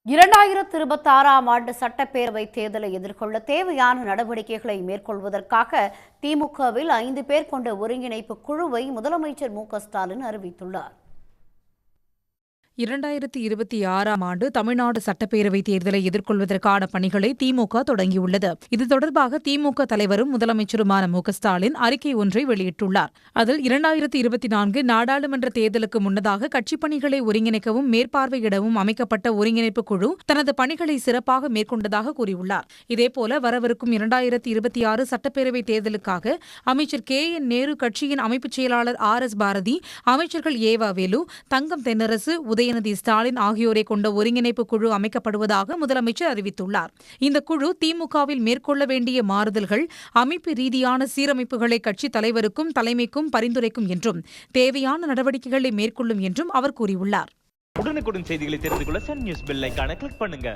2026ஆம் ஆண்டு சட்டப்பேரவைத் தேர்தலை எதிர்கொள்ள தேவையான நடவடிக்கைகளை மேற்கொள்வதற்காக திமுகவில் 5 பேர் கொண்ட ஒருங்கிணைப்பு குழுவை முதலமைச்சர் மு.க.ஸ்டாலின் அறிவித்துள்ளார். 2026ஆம் ஆண்டு தமிழ்நாடு சட்டப்பேரவைத் தேர்தலை எதிர்கொள்வதற்கான பணிகளை திமுக தொடங்கியுள்ளது. இது தொடர்பாக திமுக தலைவரும் முதலமைச்சருமான மு.க.ஸ்டாலின் அறிக்கை ஒன்றை வெளியிட்டுள்ளார். அதில் 2024 நாடாளுமன்ற தேர்தலுக்கு முன்னதாக கட்சிப் பணிகளை ஒருங்கிணைக்கவும் மேற்பார்வையிடவும் அமைக்கப்பட்ட ஒருங்கிணைப்பு குழு தனது பணிகளை சிறப்பாக மேற்கொண்டதாக கூறியுள்ளார். இதேபோல வரவிருக்கும் 2026 சட்டப்பேரவைத் தேர்தலுக்காக அமைச்சர் கே.என். நேரு, கட்சியின் அமைப்புச் செயலாளர் ஆர்.எஸ். பாரதி, அமைச்சர்கள் ஏவா வேலு, தங்கம் தென்னரசு, உதயநிதி ஸ்டாலின் ஆகியோரை கொண்ட ஒருங்கிணைப்பு குழு அமைக்கப்படுவதாக முதலமைச்சர் அறிவித்துள்ளார். இந்த குழு திமுகவில் மேற்கொள்ள வேண்டிய மாறுதல்கள், அமைப்பு ரீதியான சீரமைப்புகளை கட்சித் தலைவருக்கும் தலைமைக்கும் பரிந்துரைக்கும் என்றும் தேவையான நடவடிக்கைகளை மேற்கொள்ளும் என்றும் அவர் கூறியுள்ளார். உடனுக்குடன் செய்திகளை தெரிந்து கொள்ள சன் நியூஸ் பெல் ஐகானை கிளிக் பண்ணுங்க.